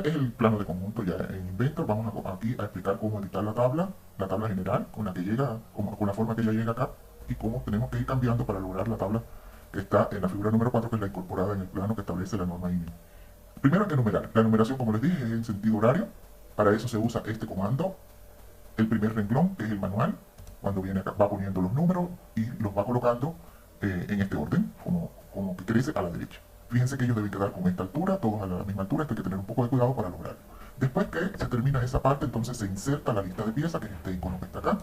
es el plano de conjunto ya en Inventor. Vamos aquí a explicar cómo editar la tabla general con la que llega, con la forma que ya llega acá, y cómo tenemos que ir cambiando para lograr la tabla que está en la figura número 4, que es la incorporada en el plano que establece la norma INE. Primero hay que enumerar. La numeración, como les dije, es en sentido horario. Para eso se usa este comando, el primer renglón, que es el manual. Cuando viene acá, va poniendo los números y los va colocando en este orden, como que crece a la derecha. Fíjense que ellos deben quedar con esta altura, todos a la misma altura. Esto hay que tener un poco de cuidado para lograrlo. Después que se termina esa parte, entonces se inserta la lista de piezas, que es este icono que está acá.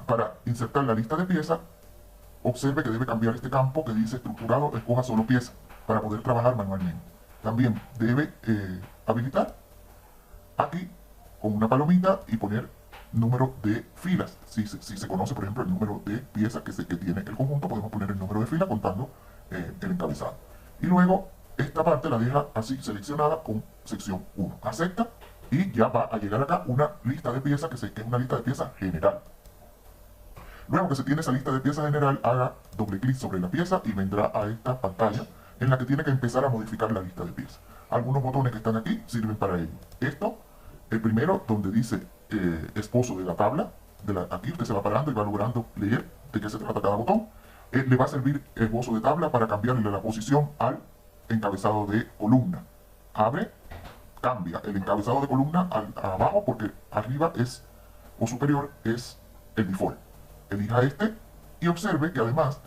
Para insertar la lista de piezas, observe que debe cambiar este campo que dice estructurado, escoja solo pieza, para poder trabajar manualmente. También debe habilitar aquí con una palomita y poner número de filas. Si se conoce, por ejemplo, el número de piezas que tiene el conjunto, podemos poner el número de fila contando el encabezado. Y luego esta parte la deja así seleccionada con sección 1. Acepta y ya va a llegar acá una lista de piezas que es una lista de piezas general. Luego que se tiene esa lista de piezas general, haga doble clic sobre la pieza y vendrá a esta pantalla en la que tiene que empezar a modificar la lista de piezas. Algunos botones que están aquí sirven para ello. Esto, el primero, donde dice esposo de la tabla, aquí usted se va parando y va logrando leer de qué se trata cada botón. Le va a servir esbozo de tabla para cambiarle la posición al encabezado de columna. Abre, cambia el encabezado de columna abajo, porque arriba es, o superior, es el default. Elija este y observe que además,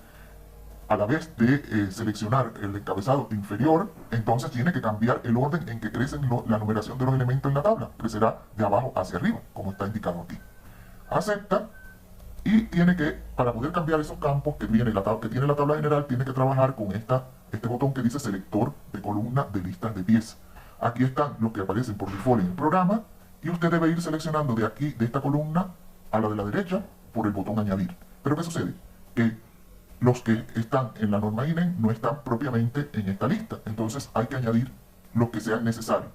a la vez de seleccionar el encabezado inferior, entonces tiene que cambiar el orden en que crece la numeración de los elementos en la tabla. Crecerá de abajo hacia arriba, como está indicado aquí. Acepta y tiene que, para poder cambiar esos campos que tiene la tabla general, tiene que trabajar con este botón que dice selector de columna de listas de piezas. Aquí están los que aparecen por default en el programa y usted debe ir seleccionando de aquí, de esta columna a la de la derecha, por el botón añadir. Pero ¿qué sucede? Que los que están en la norma INE no están propiamente en esta lista. Entonces hay que añadir los que sean necesarios.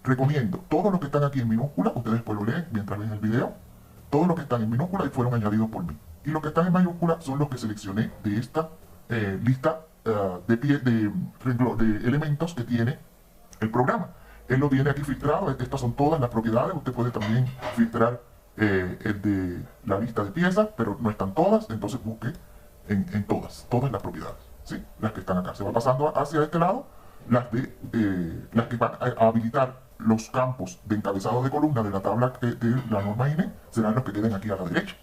Recomiendo, todos los que están aquí en minúscula, ustedes después lo leen mientras ven el video, todos los que están en minúscula fueron añadidos por mí. Y los que están en mayúscula son los que seleccioné de esta lista de elementos que tiene el programa. Él lo tiene aquí filtrado. Estas son todas las propiedades. Usted puede también filtrar el de la lista de piezas, pero no están todas, entonces busque en todas las propiedades, ¿sí? Las que están acá. Se va pasando hacia este lado, las que van a habilitar los campos de encabezado de columna de la tabla de la norma INE, serán los que queden aquí a la derecha.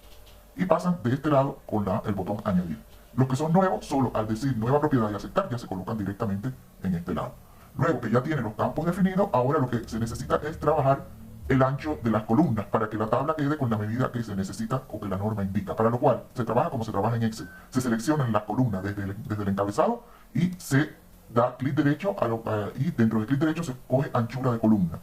Y pasan de este lado con el botón añadir. Los que son nuevos, solo al decir nueva propiedad y aceptar, ya se colocan directamente en este lado. Luego que ya tiene los campos definidos, ahora lo que se necesita es trabajar el ancho de las columnas para que la tabla quede con la medida que se necesita o que la norma indica, para lo cual se trabaja como se trabaja en Excel. Se seleccionan las columnas desde el encabezado y se da clic derecho y dentro de clic derecho se coge anchura de columna.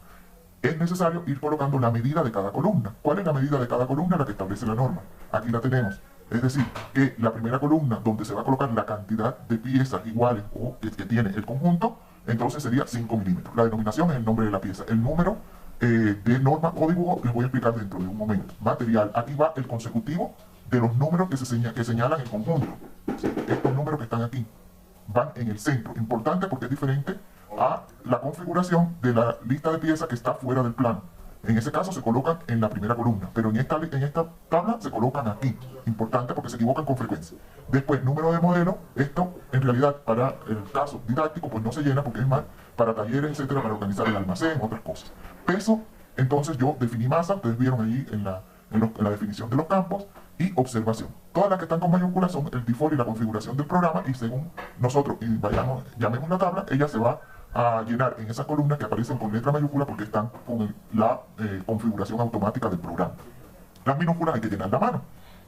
Es necesario ir colocando la medida de cada columna. ¿Cuál es la medida de cada columna? La que establece la norma. Aquí la tenemos. Es decir, que la primera columna donde se va a colocar la cantidad de piezas iguales o que tiene el conjunto, entonces sería 5 milímetros. La denominación es el nombre de la pieza. El número de norma o dibujo les voy a explicar dentro de un momento. Material, aquí va el consecutivo de los números que señalan el conjunto. Estos números que están aquí van en el centro. Importante porque es diferente a la configuración de la lista de piezas que está fuera del plano. En ese caso se colocan en la primera columna, pero en esta tabla se colocan aquí. Importante porque se equivocan con frecuencia. Después, número de modelo. Esto, en realidad, para el caso didáctico, pues no se llena porque es más para talleres, etcétera, para organizar el almacén, otras cosas. Peso, entonces yo definí masa, ustedes vieron allí en la definición de los campos, y observación. Todas las que están con mayúsculas son el default y la configuración del programa, y según nosotros llamemos la tabla, ella se va a llenar en esas columnas que aparecen con letra mayúscula porque están con la configuración automática del programa. Las minúsculas hay que llenarlas a mano.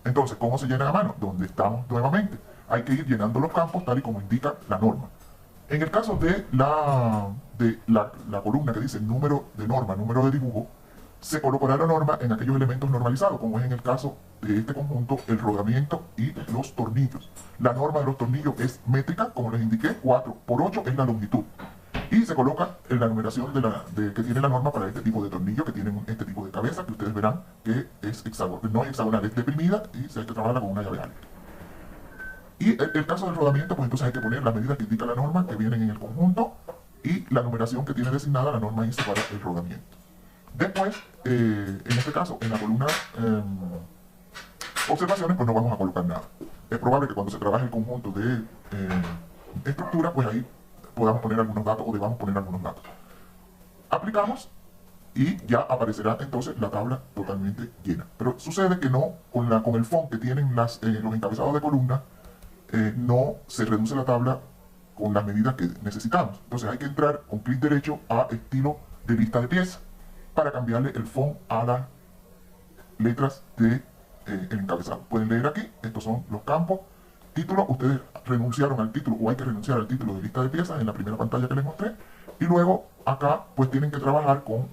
Entonces, ¿cómo se llenan a mano? Donde estamos nuevamente. Hay que ir llenando los campos tal y como indica la norma. En el caso de la columna que dice número de norma, número de dibujo, se colocará la norma en aquellos elementos normalizados, como es en el caso de este conjunto, el rodamiento y los tornillos. La norma de los tornillos es métrica, como les indiqué, 4×8 es la longitud. Y se coloca en la numeración que tiene la norma para este tipo de tornillo, que tienen este tipo de cabeza, que ustedes verán que es no es hexagonal, es deprimida y se hay que trabajarla con una llave alta. Y el caso del rodamiento, pues entonces hay que poner las medidas que indica la norma, que vienen en el conjunto, y la numeración que tiene designada la norma ISO para el rodamiento. Después, en este caso, en la columna observaciones, pues no vamos a colocar nada. Es probable que cuando se trabaje el conjunto de estructura, pues ahí podamos poner algunos datos o debamos poner algunos datos. Aplicamos y ya aparecerá entonces la tabla totalmente llena. Pero sucede que no, con el font que tienen los encabezados de columna, no se reduce la tabla con las medidas que necesitamos. Entonces hay que entrar con clic derecho a estilo de lista de piezas para cambiarle el font a las letras de el encabezado. Pueden leer aquí, estos son los campos. Título, ustedes renunciaron al título o hay que renunciar al título de lista de piezas en la primera pantalla que les mostré. Y luego acá pues tienen que trabajar con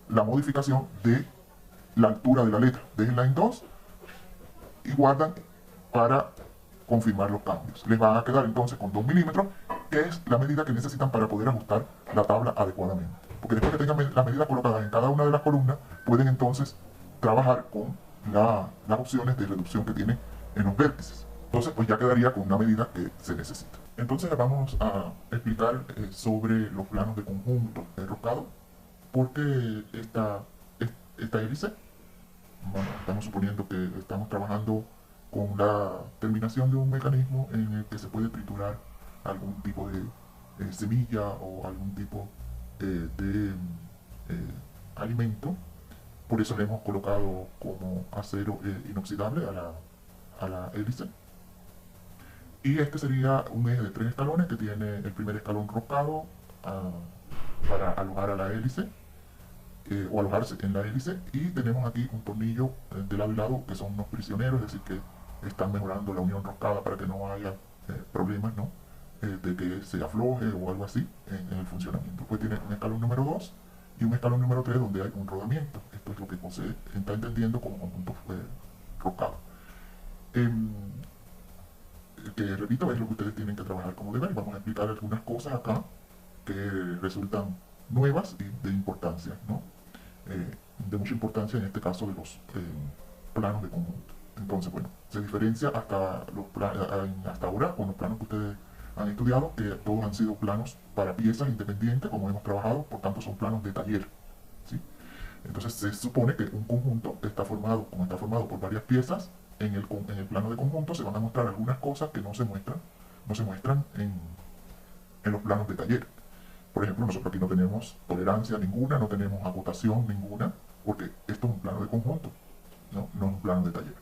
la modificación de la altura de la letra. Déjenla en 2 y guardan para confirmar los cambios. Les van a quedar entonces con 2 milímetros, que es la medida que necesitan para poder ajustar la tabla adecuadamente. Porque después que tengan las medidas colocadas en cada una de las columnas, pueden entonces trabajar con las opciones de reducción que tienen en los vértices. Entonces pues ya quedaría con una medida que se necesita. Entonces vamos a explicar sobre los planos de conjunto enroscado. Porque esta hélice, bueno, estamos suponiendo que estamos trabajando con la terminación de un mecanismo en el que se puede triturar algún tipo de semilla o algún tipo de alimento. Por eso le hemos colocado como acero inoxidable a la hélice. Y este sería un eje de 3 escalones que tiene el primer escalón roscado para alojar a la hélice o alojarse en la hélice, y tenemos aquí un tornillo de lado y lado que son unos prisioneros, es decir que están mejorando la unión roscada para que no haya problemas, ¿no? De que se afloje o algo así en el funcionamiento. Pues tiene un escalón número 2 y un escalón número 3 donde hay un rodamiento. Esto es lo que se está entendiendo como conjunto roscado. Que repito, es lo que ustedes tienen que trabajar como deber. Vamos a explicar algunas cosas acá que resultan nuevas y de importancia, ¿no? De mucha importancia en este caso de los planos de conjunto. Entonces, bueno, se diferencia hasta ahora con los planos que ustedes han estudiado, que todos han sido planos para piezas independientes, como hemos trabajado, por tanto son planos de taller, ¿sí? Entonces se supone que un conjunto está formado, como está formado por varias piezas, en el plano de conjunto se van a mostrar algunas cosas que no se muestran en los planos de taller. Por ejemplo, nosotros aquí no tenemos tolerancia ninguna, no tenemos acotación ninguna, porque esto es un plano de conjunto, no es un plano de taller.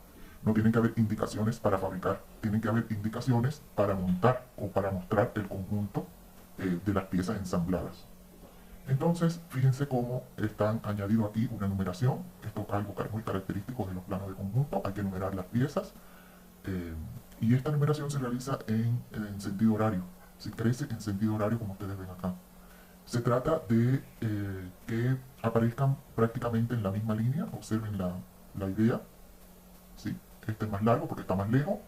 No tienen que haber indicaciones para fabricar, tienen que haber indicaciones para montar o para mostrar el conjunto de las piezas ensambladas. Entonces, fíjense cómo están añadido aquí una numeración. Esto es algo muy característico de los planos de conjunto, hay que numerar las piezas. Y esta numeración se realiza en sentido horario, se crece en sentido horario como ustedes ven acá. Se trata de que aparezcan prácticamente en la misma línea. Observen la idea. ¿Sí? Este es más largo porque está más lejos.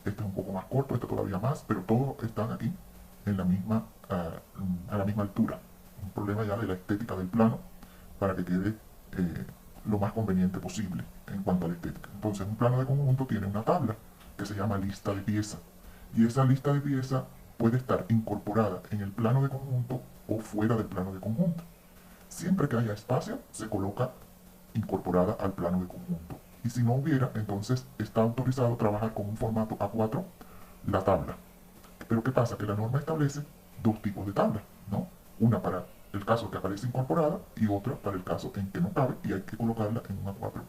Este es un poco más corto, este todavía más, pero todos están aquí en la misma, a la misma altura. Un problema ya de la estética del plano para que quede lo más conveniente posible en cuanto a la estética. Entonces, un plano de conjunto tiene una tabla que se llama lista de piezas. Y esa lista de piezas puede estar incorporada en el plano de conjunto o fuera del plano de conjunto. Siempre que haya espacio, se coloca incorporada al plano de conjunto. Y si no hubiera, entonces está autorizado trabajar con un formato A4, la tabla. Pero ¿qué pasa? Que la norma establece dos tipos de tablas, ¿no? Una para el caso que aparece incorporada y otra para el caso en que no cabe y hay que colocarla en un A4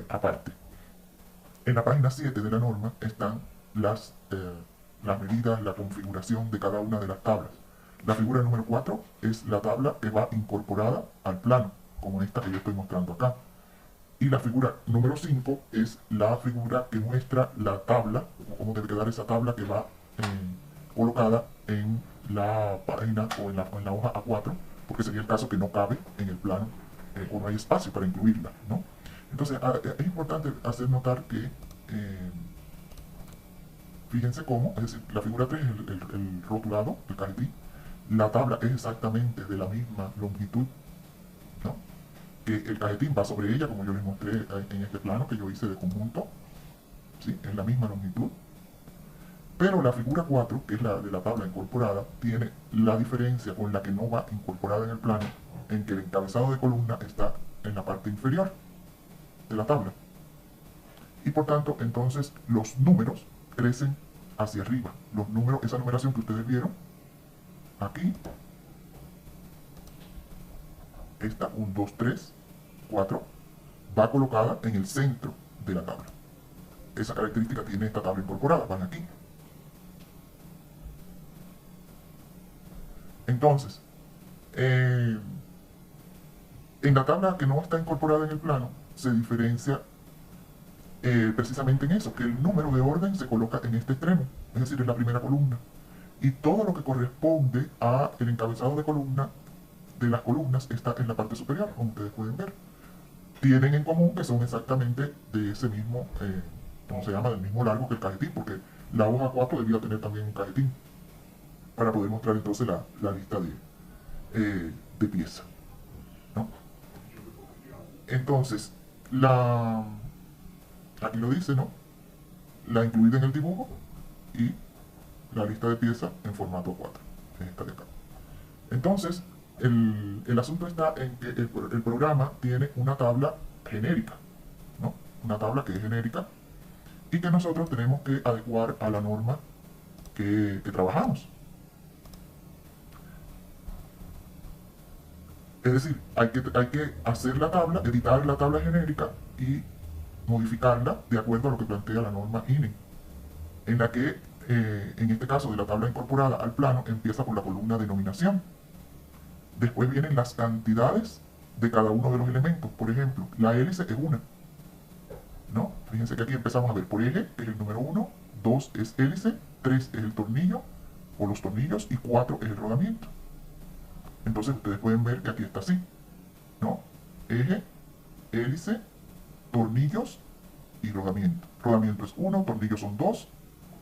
aparte. En la página 7 de la norma están las medidas, la configuración de cada una de las tablas. La figura número 4 es la tabla que va incorporada al plano, como esta que yo estoy mostrando acá. Y la figura número 5 es la figura que muestra la tabla, o cómo debe quedar esa tabla que va colocada en la página o en la hoja A4, porque sería el caso que no cabe en el plano o no hay espacio para incluirla, ¿no? Entonces es importante hacer notar que fíjense cómo, es decir, la figura 3 es el rotulado, el cajetín. La tabla es exactamente de la misma longitud, ¿no? Que el cajetín va sobre ella, como yo les mostré en este plano que yo hice de conjunto, ¿sí? Es la misma longitud. Pero la figura 4, que es la de la tabla incorporada, tiene la diferencia con la que no va incorporada en el plano, en que el encabezado de columna está en la parte inferior de la tabla. Y por tanto, entonces, los números crecen hacia arriba. Los números, esa numeración que ustedes vieron, aquí, esta 1, 2, 3, 4, va colocada en el centro de la tabla. Esa característica tiene esta tabla incorporada, van aquí. Entonces, en la tabla que no está incorporada en el plano, se diferencia precisamente en eso, que el número de orden se coloca en este extremo, es decir, en la primera columna. Y todo lo que corresponde a el encabezado de columna, de las columnas, está en la parte superior, como ustedes pueden ver. Tienen en común que son exactamente de ese mismo, ¿cómo se llama? Del mismo largo que el cajetín, porque la hoja 4 debía tener también un cajetín, para poder mostrar entonces la lista de piezas, ¿no? Entonces, aquí lo dice, ¿no? La incluida en el dibujo y la lista de piezas en formato 4, es esta de acá. Entonces, el asunto está en que el programa tiene una tabla genérica, ¿no? Una tabla que es genérica y que nosotros tenemos que adecuar a la norma que trabajamos. Es decir, hay que hacer la tabla, editar la tabla genérica y modificarla de acuerdo a lo que plantea la norma INE, en la que, en este caso de la tabla incorporada al plano, empieza por la columna denominación. Después vienen las cantidades de cada uno de los elementos. Por ejemplo, la hélice es una, ¿no? Fíjense que aquí empezamos a ver por eje, que es el número 1, 2 es hélice, 3 es el tornillo o los tornillos y 4 es el rodamiento. Entonces ustedes pueden ver que aquí está así, ¿no? Eje, hélice, tornillos y rodamiento. Rodamiento es 1, tornillos son 2,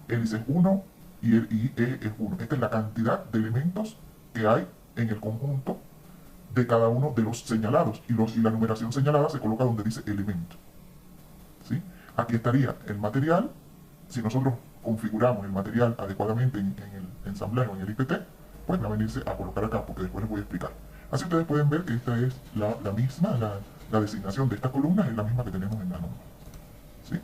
hélice es 1 y eje es 1. Esta es la cantidad de elementos que hay en el conjunto de cada uno de los señalados. Y la numeración señalada se coloca donde dice elemento, ¿sí? Aquí estaría el material. Si nosotros configuramos el material adecuadamente en el ensamblaje o en el IPT, pues va a venirse a colocar acá, porque después les voy a explicar. Así ustedes pueden ver que esta es la misma, la designación de estas columnas es la misma que tenemos en la norma, ¿sí?